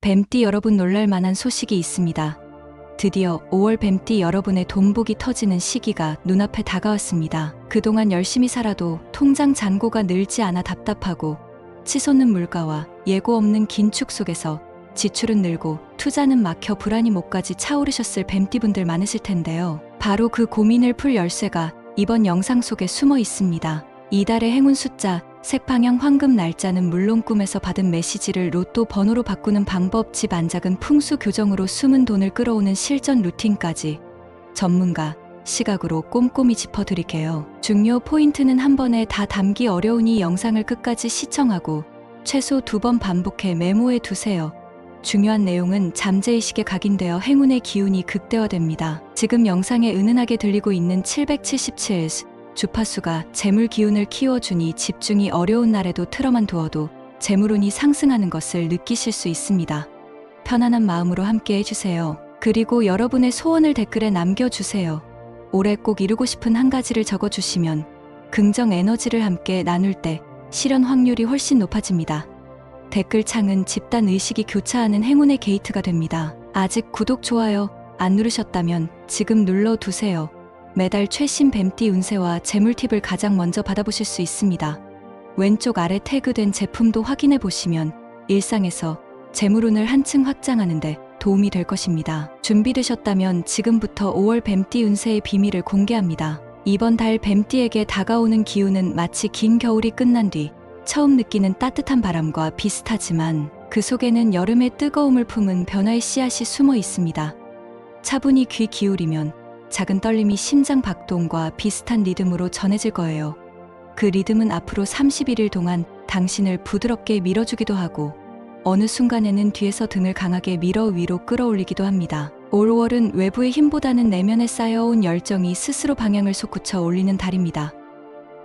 뱀띠 여러분, 놀랄만한 소식이 있습니다. 드디어 5월 뱀띠 여러분의 돈복이 터지는 시기가 눈앞에 다가왔습니다. 그동안 열심히 살아도 통장 잔고가 늘지 않아 답답하고 치솟는 물가와 예고 없는 긴축 속에서 지출은 늘고 투자는 막혀 불안이 목까지 차오르셨을 뱀띠분들 많으실 텐데요. 바로 그 고민을 풀 열쇠가 이번 영상 속에 숨어 있습니다. 이달의 행운 숫자, 색방향 황금 날짜는 물론 꿈에서 받은 메시지를 로또 번호로 바꾸는 방법, 집 안 작은 풍수 교정으로 숨은 돈을 끌어오는 실전 루틴까지 전문가 시각으로 꼼꼼히 짚어드릴게요. 중요 포인트는 한 번에 다 담기 어려우니 영상을 끝까지 시청하고 최소 2번 반복해 메모해 두세요. 중요한 내용은 잠재의식에 각인되어 행운의 기운이 극대화됩니다. 지금 영상에 은은하게 들리고 있는 777 주파수가 재물 기운을 키워주니 집중이 어려운 날에도 틀어만 두어도 재물운이 상승하는 것을 느끼실 수 있습니다. 편안한 마음으로 함께 해주세요. 그리고 여러분의 소원을 댓글에 남겨주세요. 올해 꼭 이루고 싶은 한 가지를 적어주시면 긍정 에너지를 함께 나눌 때 실현 확률이 훨씬 높아집니다. 댓글창은 집단 의식이 교차하는 행운의 게이트가 됩니다. 아직 구독, 좋아요 안 누르셨다면 지금 눌러두세요. 매달 최신 뱀띠 운세와 재물 팁을 가장 먼저 받아보실 수 있습니다. 왼쪽 아래 태그된 제품도 확인해 보시면 일상에서 재물운을 한층 확장하는 데 도움이 될 것입니다. 준비되셨다면 지금부터 5월 뱀띠 운세의 비밀을 공개합니다. 이번 달 뱀띠에게 다가오는 기운은 마치 긴 겨울이 끝난 뒤 처음 느끼는 따뜻한 바람과 비슷하지만 그 속에는 여름의 뜨거움을 품은 변화의 씨앗이 숨어 있습니다. 차분히 귀 기울이면 작은 떨림이 심장 박동과 비슷한 리듬으로 전해질 거예요. 그 리듬은 앞으로 31일 동안 당신을 부드럽게 밀어주기도 하고 어느 순간에는 뒤에서 등을 강하게 밀어 위로 끌어올리기도 합니다. 올 5월은 외부의 힘보다는 내면에 쌓여온 열정이 스스로 방향을 솟구쳐 올리는 달입니다.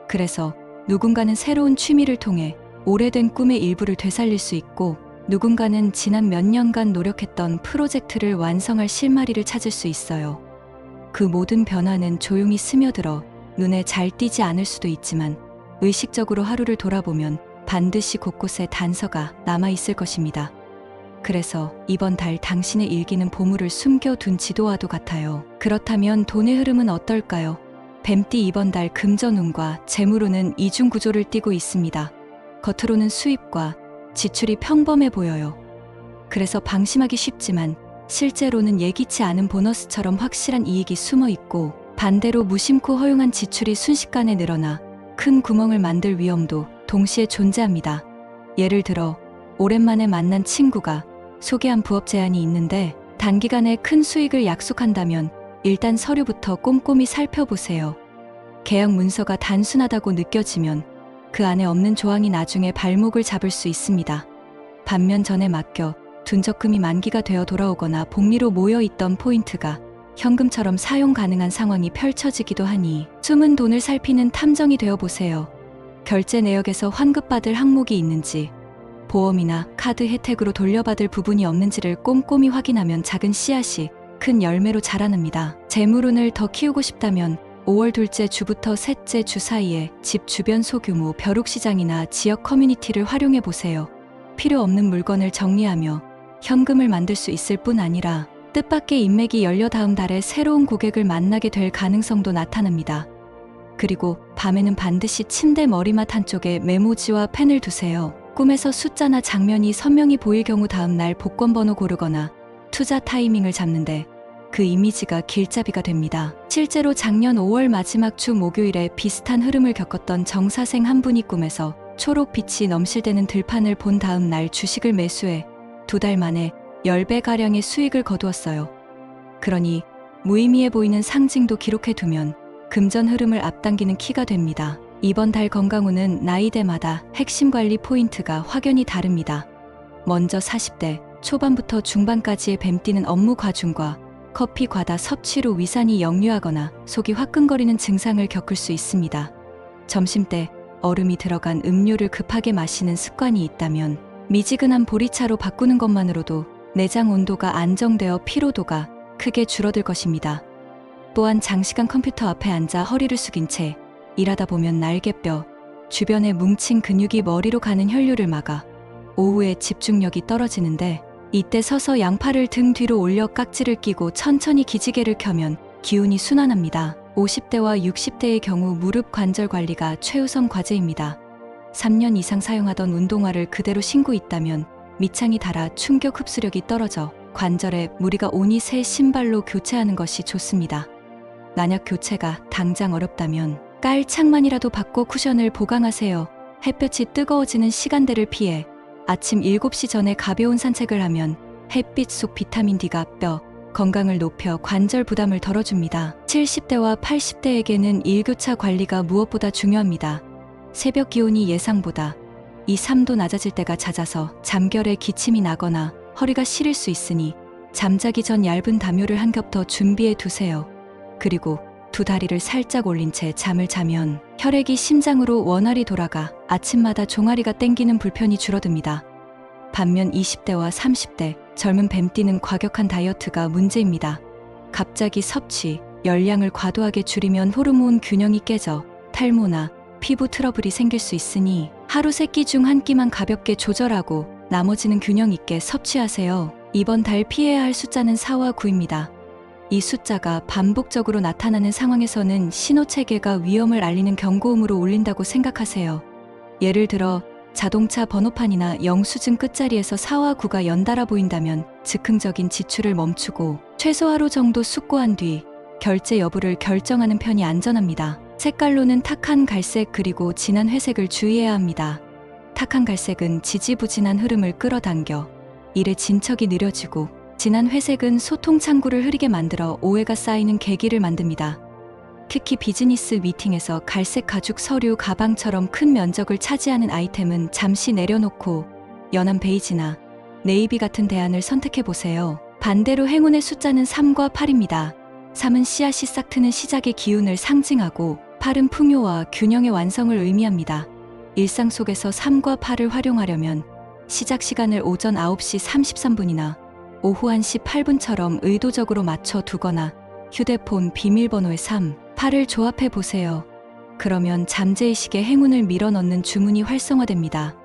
그래서 누군가는 새로운 취미를 통해 오래된 꿈의 일부를 되살릴 수 있고 누군가는 지난 몇 년간 노력했던 프로젝트를 완성할 실마리를 찾을 수 있어요. 그 모든 변화는 조용히 스며들어 눈에 잘 띄지 않을 수도 있지만 의식적으로 하루를 돌아보면 반드시 곳곳에 단서가 남아있을 것입니다. 그래서 이번 달 당신의 일기는 보물을 숨겨둔 지도와도 같아요. 그렇다면 돈의 흐름은 어떨까요? 뱀띠 이번 달 금전운과 재물운은 이중 구조를 띠고 있습니다. 겉으로는 수입과 지출이 평범해 보여요. 그래서 방심하기 쉽지만 실제로는 예기치 않은 보너스처럼 확실한 이익이 숨어 있고 반대로 무심코 허용한 지출이 순식간에 늘어나 큰 구멍을 만들 위험도 동시에 존재합니다. 예를 들어 오랜만에 만난 친구가 소개한 부업 제안이 있는데 단기간에 큰 수익을 약속한다면 일단 서류부터 꼼꼼히 살펴보세요. 계약 문서가 단순하다고 느껴지면 그 안에 없는 조항이 나중에 발목을 잡을 수 있습니다. 반면 전에 맡겨 둔 적금이 만기가 되어 돌아오거나 복리로 모여있던 포인트가 현금처럼 사용 가능한 상황이 펼쳐지기도 하니 숨은 돈을 살피는 탐정이 되어보세요. 결제 내역에서 환급받을 항목이 있는지, 보험이나 카드 혜택으로 돌려받을 부분이 없는지를 꼼꼼히 확인하면 작은 씨앗이 큰 열매로 자라납니다. 재물운을 더 키우고 싶다면 5월 둘째 주부터 셋째 주 사이에 집 주변 소규모 벼룩시장이나 지역 커뮤니티를 활용해보세요. 필요 없는 물건을 정리하며 현금을 만들 수 있을 뿐 아니라 뜻밖의 인맥이 열려 다음 달에 새로운 고객을 만나게 될 가능성도 나타납니다. 그리고 밤에는 반드시 침대 머리맡 한쪽에 메모지와 펜을 두세요. 꿈에서 숫자나 장면이 선명히 보일 경우 다음 날 복권 번호 고르거나 투자 타이밍을 잡는데 그 이미지가 길잡이가 됩니다. 실제로 작년 5월 마지막 주 목요일에 비슷한 흐름을 겪었던 정사생 한 분이 꿈에서 초록빛이 넘실대는 들판을 본 다음 날 주식을 매수해 2달 만에 10배가량의 수익을 거두었어요. 그러니 무의미해 보이는 상징도 기록해두면 금전 흐름을 앞당기는 키가 됩니다. 이번 달 건강운은 나이대마다 핵심 관리 포인트가 확연히 다릅니다. 먼저 40대 초반부터 중반까지의 뱀띠는 업무 과중과 커피 과다 섭취로 위산이 역류하거나 속이 화끈거리는 증상을 겪을 수 있습니다. 점심때 얼음이 들어간 음료를 급하게 마시는 습관이 있다면 미지근한 보리차로 바꾸는 것만으로도 내장 온도가 안정되어 피로도가 크게 줄어들 것입니다. 또한 장시간 컴퓨터 앞에 앉아 허리를 숙인 채 일하다 보면 날개뼈, 주변에 뭉친 근육이 머리로 가는 혈류를 막아 오후에 집중력이 떨어지는데 이때 서서 양팔을 등 뒤로 올려 깍지를 끼고 천천히 기지개를 켜면 기운이 순환합니다. 50대와 60대의 경우 무릎 관절 관리가 최우선 과제입니다. 3년 이상 사용하던 운동화를 그대로 신고 있다면 밑창이 닳아 충격 흡수력이 떨어져 관절에 무리가 오니 새 신발로 교체하는 것이 좋습니다. 만약 교체가 당장 어렵다면 깔창만이라도 바꿔 쿠션을 보강하세요. 햇볕이 뜨거워지는 시간대를 피해 아침 7시 전에 가벼운 산책을 하면 햇빛 속 비타민 D가 뼈 건강을 높여 관절 부담을 덜어줍니다. 70대와 80대에게는 일교차 관리가 무엇보다 중요합니다. 새벽 기온이 예상보다 2, 3도 낮아질 때가 잦아서 잠결에 기침이 나거나 허리가 시릴 수 있으니 잠자기 전 얇은 담요를 한 겹 더 준비해 두세요. 그리고 두 다리를 살짝 올린 채 잠을 자면 혈액이 심장으로 원활히 돌아가 아침마다 종아리가 땡기는 불편이 줄어듭니다. 반면 20대와 30대 젊은 뱀띠는 과격한 다이어트가 문제입니다. 갑자기 섭취, 열량을 과도하게 줄이면 호르몬 균형이 깨져 탈모나 피부 트러블이 생길 수 있으니 하루 3끼 중 1끼만 가볍게 조절하고 나머지는 균형 있게 섭취하세요. 이번 달 피해야 할 숫자는 4와 9입니다. 이 숫자가 반복적으로 나타나는 상황에서는 신호체계가 위험을 알리는 경고음으로 울린다고 생각하세요. 예를 들어 자동차 번호판이나 영수증 끝자리에서 4와 9가 연달아 보인다면 즉흥적인 지출을 멈추고 최소 하루 정도 숙고한 뒤 결제 여부를 결정하는 편이 안전합니다. 색깔로는 탁한 갈색 그리고 진한 회색을 주의해야 합니다. 탁한 갈색은 지지부진한 흐름을 끌어당겨 일의 진척이 느려지고, 진한 회색은 소통 창구를 흐리게 만들어 오해가 쌓이는 계기를 만듭니다. 특히 비즈니스 미팅에서 갈색 가죽 서류 가방처럼 큰 면적을 차지하는 아이템은 잠시 내려놓고 연한 베이지나 네이비 같은 대안을 선택해보세요. 반대로 행운의 숫자는 3과 8입니다. 3은 씨앗이 싹 트는 시작의 기운을 상징하고 8은 풍요와 균형의 완성을 의미합니다. 일상 속에서 3과 8을 활용하려면 시작 시간을 오전 9시 33분이나 오후 1시 8분처럼 의도적으로 맞춰 두거나 휴대폰 비밀번호에 3, 8을 조합해 보세요. 그러면 잠재의식에 행운을 밀어넣는 주문이 활성화됩니다.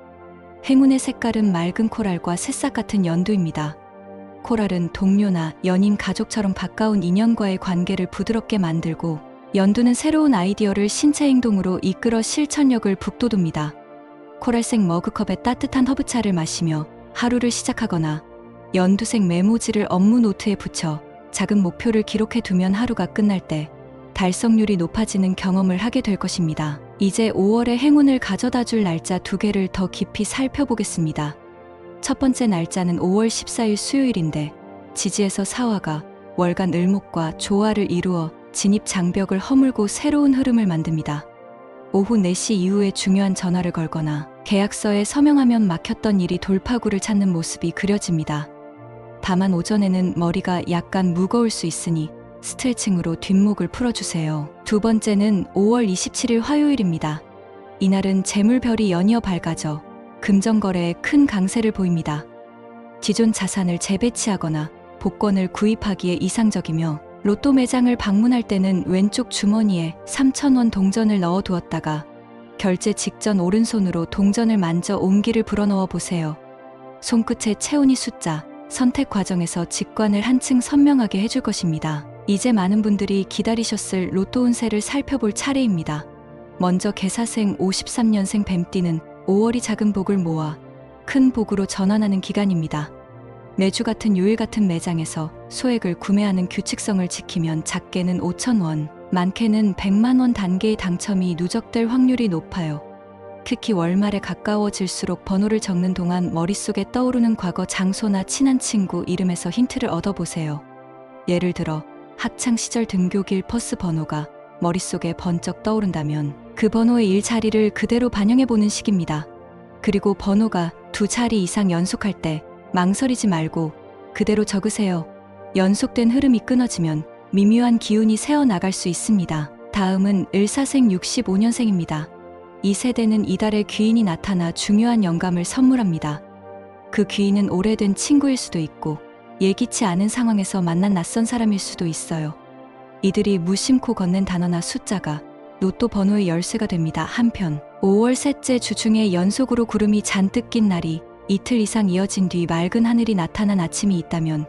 행운의 색깔은 맑은 코랄과 새싹 같은 연두입니다. 코랄은 동료나 연인, 가족처럼 가까운 인연과의 관계를 부드럽게 만들고, 연두는 새로운 아이디어를 신체 행동으로 이끌어 실천력을 북돋웁니다. 코랄색 머그컵에 따뜻한 허브차를 마시며 하루를 시작하거나 연두색 메모지를 업무 노트에 붙여 작은 목표를 기록해 두면 하루가 끝날 때 달성률이 높아지는 경험을 하게 될 것입니다. 이제 5월에 행운을 가져다 줄 날짜 2개를 더 깊이 살펴보겠습니다. 첫 번째 날짜는 5월 14일 수요일인데, 지지에서 사화가 월간 을목과 조화를 이루어 진입 장벽을 허물고 새로운 흐름을 만듭니다. 오후 4시 이후에 중요한 전화를 걸거나 계약서에 서명하면 막혔던 일이 돌파구를 찾는 모습이 그려집니다. 다만 오전에는 머리가 약간 무거울 수 있으니 스트레칭으로 뒷목을 풀어주세요. 두 번째는 5월 27일 화요일입니다. 이날은 재물별이 연이어 밝아져 금전거래에 큰 강세를 보입니다. 기존 자산을 재배치하거나 복권을 구입하기에 이상적이며, 로또 매장을 방문할 때는 왼쪽 주머니에 3,000원 동전을 넣어두었다가 결제 직전 오른손으로 동전을 만져 온기를 불어넣어 보세요. 손끝의 체온이 숫자, 선택 과정에서 직관을 한층 선명하게 해줄 것입니다. 이제 많은 분들이 기다리셨을 로또 운세를 살펴볼 차례입니다. 먼저 개사생 53년생 뱀띠는 5월이 작은 복을 모아 큰 복으로 전환하는 기간입니다. 매주 같은 요일 같은 매장에서 소액을 구매하는 규칙성을 지키면 작게는 5,000원, 많게는 100만 원 단계의 당첨이 누적될 확률이 높아요. 특히 월말에 가까워질수록 번호를 적는 동안 머릿속에 떠오르는 과거 장소나 친한 친구 이름에서 힌트를 얻어보세요. 예를 들어 학창시절 등교길 버스 번호가 머릿속에 번쩍 떠오른다면 그 번호의 일자리를 그대로 반영해보는 시기입니다. 그리고 번호가 2자리 이상 연속할 때 망설이지 말고 그대로 적으세요. 연속된 흐름이 끊어지면 미묘한 기운이 새어나갈 수 있습니다. 다음은 을사생 65년생입니다. 이 세대는 이달에 귀인이 나타나 중요한 영감을 선물합니다. 그 귀인은 오래된 친구일 수도 있고 예기치 않은 상황에서 만난 낯선 사람일 수도 있어요. 이들이 무심코 건넨 단어나 숫자가 로또 번호의 열쇠가 됩니다. 한편 5월 셋째 주 중에 연속으로 구름이 잔뜩 낀 날이 이틀 이상 이어진 뒤 맑은 하늘이 나타난 아침이 있다면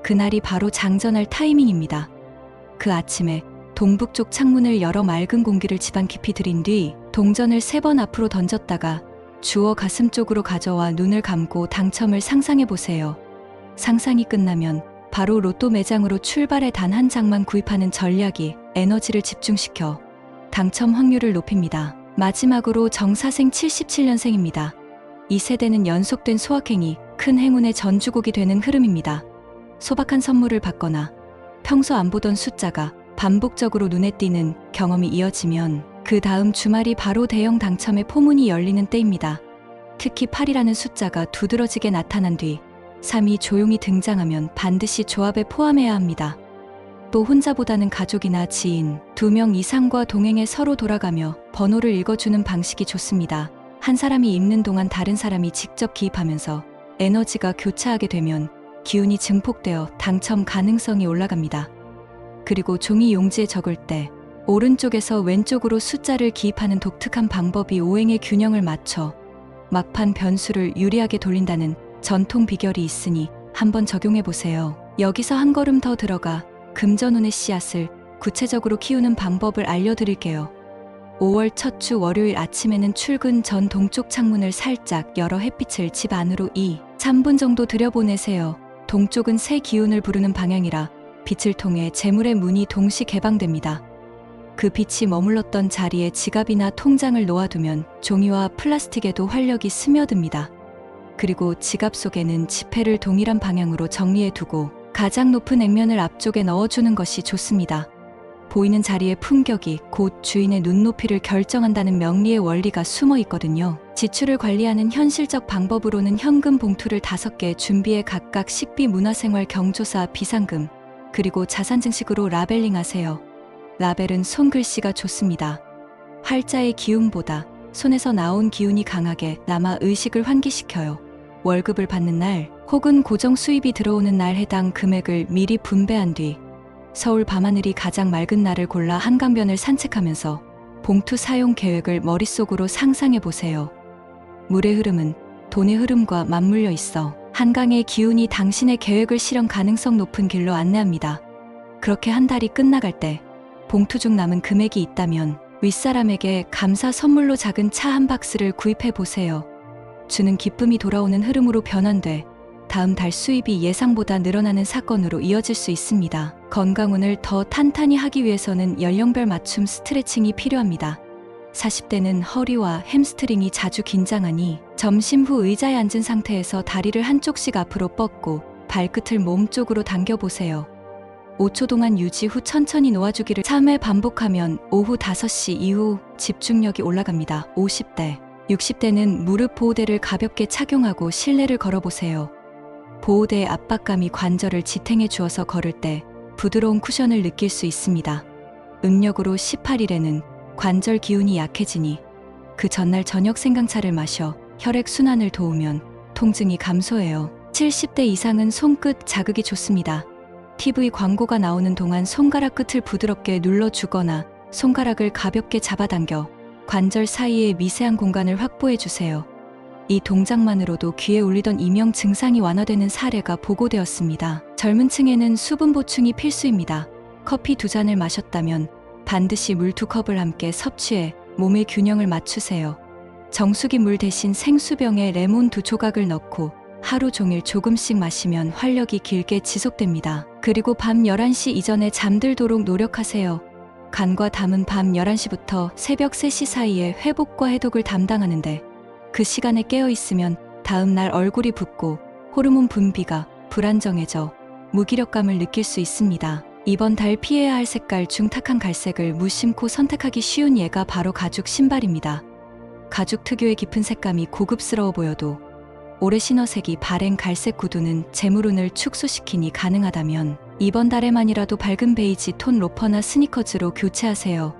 그날이 바로 장전할 타이밍입니다. 그 아침에 동북쪽 창문을 열어 맑은 공기를 집안 깊이 들인 뒤 동전을 3번 앞으로 던졌다가 주워 가슴 쪽으로 가져와 눈을 감고 당첨을 상상해 보세요. 상상이 끝나면 바로 로또 매장으로 출발해 단 한 장만 구입하는 전략이 에너지를 집중시켜 당첨 확률을 높입니다. 마지막으로 정사생 77년생입니다. 이 세대는 연속된 소확행이 큰 행운의 전주곡이 되는 흐름입니다. 소박한 선물을 받거나 평소 안 보던 숫자가 반복적으로 눈에 띄는 경험이 이어지면 그 다음 주말이 바로 대형 당첨의 포문이 열리는 때입니다. 특히 8이라는 숫자가 두드러지게 나타난 뒤 3이 조용히 등장하면 반드시 조합에 포함해야 합니다. 또 혼자보다는 가족이나 지인 2명 이상과 동행해 서로 돌아가며 번호를 읽어주는 방식이 좋습니다. 한 사람이 읽는 동안 다른 사람이 직접 기입하면서 에너지가 교차하게 되면 기운이 증폭되어 당첨 가능성이 올라갑니다. 그리고 종이 용지에 적을 때 오른쪽에서 왼쪽으로 숫자를 기입하는 독특한 방법이 오행의 균형을 맞춰 막판 변수를 유리하게 돌린다는 전통 비결이 있으니 한번 적용해 보세요. 여기서 한 걸음 더 들어가 금전운의 씨앗을 구체적으로 키우는 방법을 알려드릴게요. 5월 첫 주 월요일 아침에는 출근 전 동쪽 창문을 살짝 열어 햇빛을 집 안으로 3분 정도 들여보내세요. 동쪽은 새 기운을 부르는 방향이라 빛을 통해 재물의 문이 동시 개방됩니다. 그 빛이 머물렀던 자리에 지갑이나 통장을 놓아두면 종이와 플라스틱에도 활력이 스며듭니다. 그리고 지갑 속에는 지폐를 동일한 방향으로 정리해두고 가장 높은 액면을 앞쪽에 넣어주는 것이 좋습니다. 보이는 자리의 품격이 곧 주인의 눈높이를 결정한다는 명리의 원리가 숨어 있거든요. 지출을 관리하는 현실적 방법으로는 현금 봉투를 5개 준비해 각각 식비, 문화생활, 경조사, 비상금, 그리고 자산 증식으로 라벨링하세요. 라벨은 손글씨가 좋습니다. 활자의 기운보다 손에서 나온 기운이 강하게 남아 의식을 환기시켜요. 월급을 받는 날 혹은 고정 수입이 들어오는 날 해당 금액을 미리 분배한 뒤 서울 밤하늘이 가장 맑은 날을 골라 한강변을 산책하면서 봉투 사용 계획을 머릿속으로 상상해 보세요. 물의 흐름은 돈의 흐름과 맞물려 있어 한강의 기운이 당신의 계획을 실현 가능성 높은 길로 안내합니다. 그렇게 한 달이 끝나갈 때 봉투 중 남은 금액이 있다면 윗사람에게 감사 선물로 작은 차 한 박스를 구입해 보세요. 주는 기쁨이 돌아오는 흐름으로 변환돼 다음 달 수입이 예상보다 늘어나는 사건으로 이어질 수 있습니다. 건강운을 더 탄탄히 하기 위해서는 연령별 맞춤 스트레칭이 필요합니다. 40대는 허리와 햄스트링이 자주 긴장하니 점심 후 의자에 앉은 상태에서 다리를 한쪽씩 앞으로 뻗고 발끝을 몸 쪽으로 당겨보세요. 5초 동안 유지 후 천천히 놓아주기를 3회 반복하면 오후 5시 이후 집중력이 올라갑니다. 50대, 60대는 무릎 보호대를 가볍게 착용하고 실내를 걸어보세요. 보호대의 압박감이 관절을 지탱해 주어서 걸을 때 부드러운 쿠션을 느낄 수 있습니다. 음력으로 18일에는 관절 기운이 약해지니 그 전날 저녁 생강차를 마셔 혈액순환을 도우면 통증이 감소해요. 70대 이상은 손끝 자극이 좋습니다. TV 광고가 나오는 동안 손가락 끝을 부드럽게 눌러주거나 손가락을 가볍게 잡아당겨 관절 사이에 미세한 공간을 확보해 주세요. 이 동작만으로도 귀에 울리던 이명 증상이 완화되는 사례가 보고되었습니다. 젊은 층에는 수분 보충이 필수입니다. 커피 2잔을 마셨다면 반드시 물 2컵을 함께 섭취해 몸의 균형을 맞추세요. 정수기 물 대신 생수병에 레몬 2조각을 넣고 하루 종일 조금씩 마시면 활력이 길게 지속됩니다. 그리고 밤 11시 이전에 잠들도록 노력하세요. 간과 담은 밤 11시부터 새벽 3시 사이에 회복과 해독을 담당하는데 그 시간에 깨어있으면 다음날 얼굴이 붓고 호르몬 분비가 불안정해져 무기력감을 느낄 수 있습니다. 이번 달 피해야 할 색깔 중 탁한 갈색을 무심코 선택하기 쉬운 예가 바로 가죽 신발입니다. 가죽 특유의 깊은 색감이 고급스러워 보여도 오래 신어 색이 바랜 갈색 구두는 재물운을 축소시키니 가능하다면 이번 달에만이라도 밝은 베이지 톤 로퍼나 스니커즈로 교체하세요.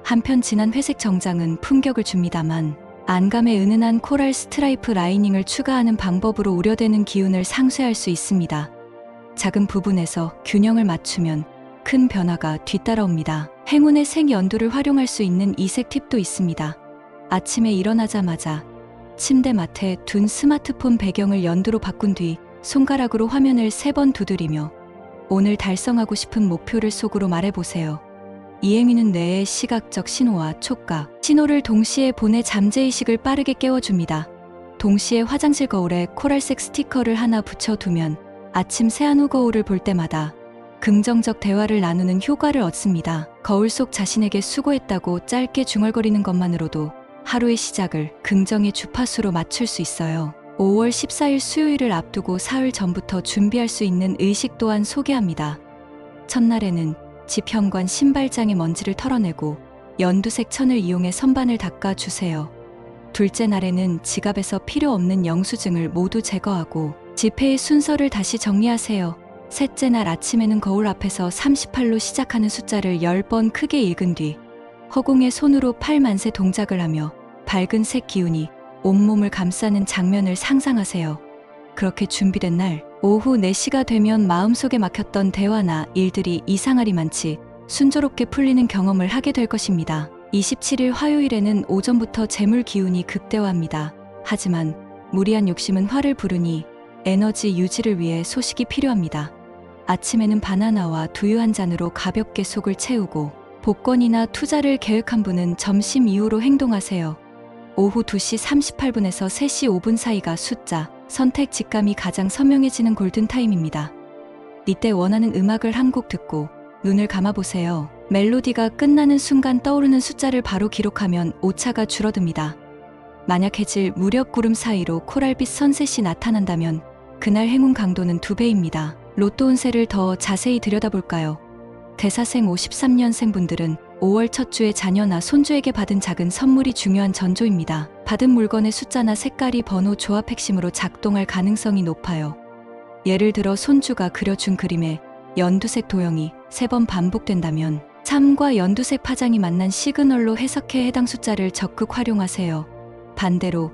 한편 진한 회색 정장은 품격을 줍니다만 안감에 은은한 코랄 스트라이프 라이닝을 추가하는 방법으로 우려되는 기운을 상쇄할 수 있습니다. 작은 부분에서 균형을 맞추면 큰 변화가 뒤따라옵니다. 행운의 색 연두를 활용할 수 있는 이색 팁도 있습니다. 아침에 일어나자마자 침대 맡에 둔 스마트폰 배경을 연두로 바꾼 뒤 손가락으로 화면을 3번 두드리며 오늘 달성하고 싶은 목표를 속으로 말해보세요. 이 행위는 뇌의 시각적 신호와 촉각, 신호를 동시에 보내 잠재의식을 빠르게 깨워줍니다. 동시에 화장실 거울에 코랄색 스티커를 하나 붙여두면 아침 세안 후 거울을 볼 때마다 긍정적 대화를 나누는 효과를 얻습니다. 거울 속 자신에게 수고했다고 짧게 중얼거리는 것만으로도 하루의 시작을 긍정의 주파수로 맞출 수 있어요. 5월 14일 수요일을 앞두고 사흘 전부터 준비할 수 있는 의식 또한 소개합니다. 첫날에는 집 현관 신발장의 먼지를 털어내고 연두색 천을 이용해 선반을 닦아주세요. 둘째 날에는 지갑에서 필요 없는 영수증을 모두 제거하고 지폐의 순서를 다시 정리하세요. 셋째 날 아침에는 거울 앞에서 38로 시작하는 숫자를 10번 크게 읽은 뒤 허공에 손으로 팔 만세 동작을 하며 밝은 색 기운이 온몸을 감싸는 장면을 상상하세요. 그렇게 준비된 날 오후 4시가 되면 마음속에 막혔던 대화나 일들이 이상하리만치 순조롭게 풀리는 경험을 하게 될 것입니다. 27일 화요일에는 오전부터 재물 기운이 극대화합니다. 하지만 무리한 욕심은 화를 부르니 에너지 유지를 위해 소식이 필요합니다. 아침에는 바나나와 두유 한 잔으로 가볍게 속을 채우고 복권이나 투자를 계획한 분은 점심 이후로 행동하세요. 오후 2시 38분에서 3시 5분 사이가 숫자, 선택 직감이 가장 선명해지는 골든타임입니다. 이때 원하는 음악을 한 곡 듣고 눈을 감아보세요. 멜로디가 끝나는 순간 떠오르는 숫자를 바로 기록하면 오차가 줄어듭니다. 만약 해질 무렵 구름 사이로 코랄빛 선셋이 나타난다면 그날 행운 강도는 2배입니다. 로또 운세를 더 자세히 들여다볼까요? 대사생 53년생 분들은 5월 첫 주에 자녀나 손주에게 받은 작은 선물이 중요한 전조입니다. 받은 물건의 숫자나 색깔이 번호 조합 핵심으로 작동할 가능성이 높아요. 예를 들어 손주가 그려준 그림에 연두색 도형이 3번 반복된다면 3과 연두색 파장이 만난 시그널로 해석해 해당 숫자를 적극 활용하세요. 반대로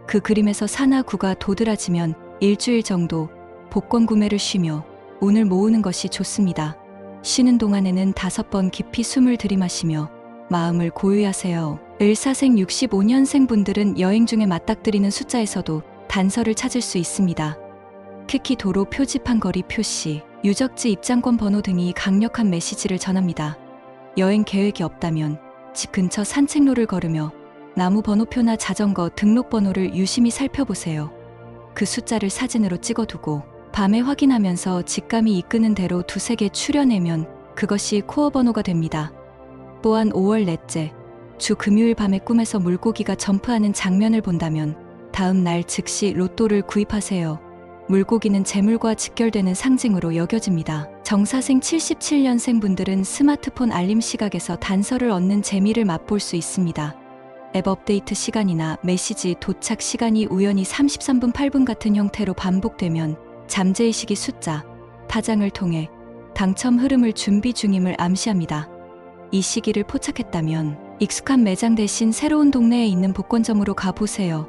그 그림에서 4나 9가 도드라지면 일주일 정도 복권 구매를 쉬며 운을 모으는 것이 좋습니다. 쉬는 동안에는 5번 깊이 숨을 들이마시며 마음을 고요하세요. 을사생 65년생 분들은 여행 중에 맞닥뜨리는 숫자에서도 단서를 찾을 수 있습니다. 특히 도로 표지판 거리 표시, 유적지 입장권 번호 등이 강력한 메시지를 전합니다. 여행 계획이 없다면 집 근처 산책로를 걸으며 나무 번호표나 자전거 등록번호를 유심히 살펴보세요. 그 숫자를 사진으로 찍어두고 밤에 확인하면서 직감이 이끄는 대로 2-3개 추려내면 그것이 코어 번호가 됩니다. 또한 5월 넷째, 주 금요일 밤에 꿈에서 물고기가 점프하는 장면을 본다면 다음 날 즉시 로또를 구입하세요. 물고기는 재물과 직결되는 상징으로 여겨집니다. 정사생 77년생 분들은 스마트폰 알림 시각에서 단서를 얻는 재미를 맛볼 수 있습니다. 앱 업데이트 시간이나 메시지 도착 시간이 우연히 33분 8분 같은 형태로 반복되면 잠재의식이 숫자, 파장을 통해 당첨 흐름을 준비 중임을 암시합니다. 이 시기를 포착했다면 익숙한 매장 대신 새로운 동네에 있는 복권점으로 가보세요.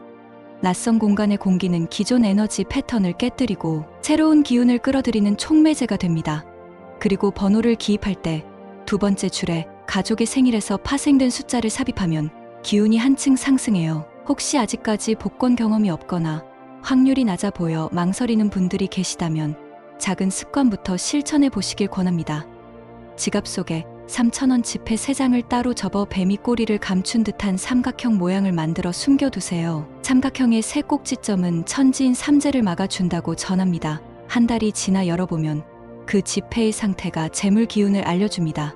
낯선 공간의 공기는 기존 에너지 패턴을 깨뜨리고 새로운 기운을 끌어들이는 촉매제가 됩니다. 그리고 번호를 기입할 때 2번째 줄에 가족의 생일에서 파생된 숫자를 삽입하면 기운이 한층 상승해요. 혹시 아직까지 복권 경험이 없거나 확률이 낮아 보여 망설이는 분들이 계시다면 작은 습관부터 실천해 보시길 권합니다. 지갑 속에 3,000원 지폐 3장을 따로 접어 뱀이 꼬리를 감춘 듯한 삼각형 모양을 만들어 숨겨두세요. 삼각형의 세 꼭지점은 천지인 삼재를 막아준다고 전합니다. 한 달이 지나 열어보면 그 지폐의 상태가 재물 기운을 알려줍니다.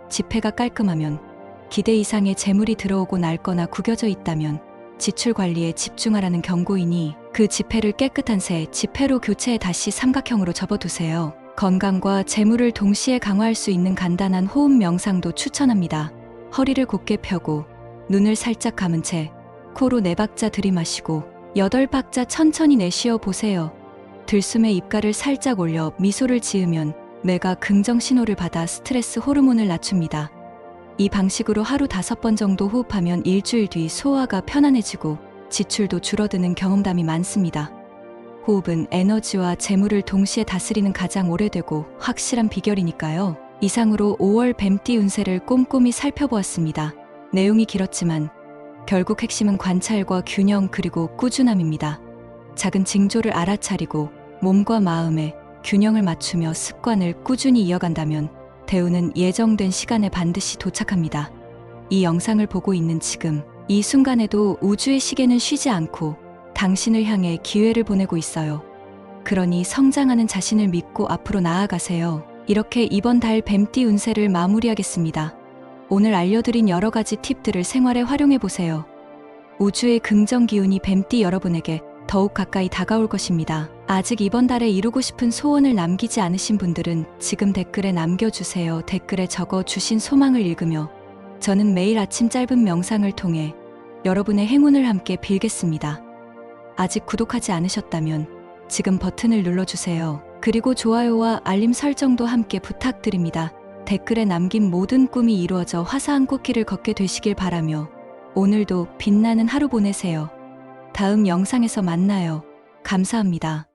지폐가 깔끔하면 기대 이상의 재물이 들어오고 낡거나 구겨져 있다면 지출 관리에 집중하라는 경고이니 그 지폐를 깨끗한 새 지폐로 교체해 다시 삼각형으로 접어두세요. 건강과 재물을 동시에 강화할 수 있는 간단한 호흡 명상도 추천합니다. 허리를 곧게 펴고 눈을 살짝 감은 채 코로 4박자 들이마시고 8박자 천천히 내쉬어 보세요. 들숨에 입가를 살짝 올려 미소를 지으면 뇌가 긍정 신호를 받아 스트레스 호르몬을 낮춥니다. 이 방식으로 하루 5번 정도 호흡하면 일주일 뒤 소화가 편안해지고 지출도 줄어드는 경험담이 많습니다. 호흡은 에너지와 재물을 동시에 다스리는 가장 오래되고 확실한 비결이니까요. 이상으로 5월 뱀띠 운세를 꼼꼼히 살펴보았습니다. 내용이 길었지만 결국 핵심은 관찰과 균형 그리고 꾸준함입니다. 작은 징조를 알아차리고 몸과 마음의 균형을 맞추며 습관을 꾸준히 이어간다면 대우는 예정된 시간에 반드시 도착합니다. 이 영상을 보고 있는 지금, 이 순간에도 우주의 시계는 쉬지 않고 당신을 향해 기회를 보내고 있어요. 그러니 성장하는 자신을 믿고 앞으로 나아가세요. 이렇게 이번 달 뱀띠 운세를 마무리하겠습니다. 오늘 알려드린 여러 가지 팁들을 생활에 활용해 보세요. 우주의 긍정 기운이 뱀띠 여러분에게 더욱 가까이 다가올 것입니다. 아직 이번 달에 이루고 싶은 소원을 남기지 않으신 분들은 지금 댓글에 남겨주세요. 댓글에 적어주신 소망을 읽으며 저는 매일 아침 짧은 명상을 통해 여러분의 행운을 함께 빌겠습니다. 아직 구독하지 않으셨다면 지금 버튼을 눌러주세요. 그리고 좋아요와 알림 설정도 함께 부탁드립니다. 댓글에 남긴 모든 꿈이 이루어져 화사한 꽃길을 걷게 되시길 바라며 오늘도 빛나는 하루 보내세요. 다음 영상에서 만나요. 감사합니다.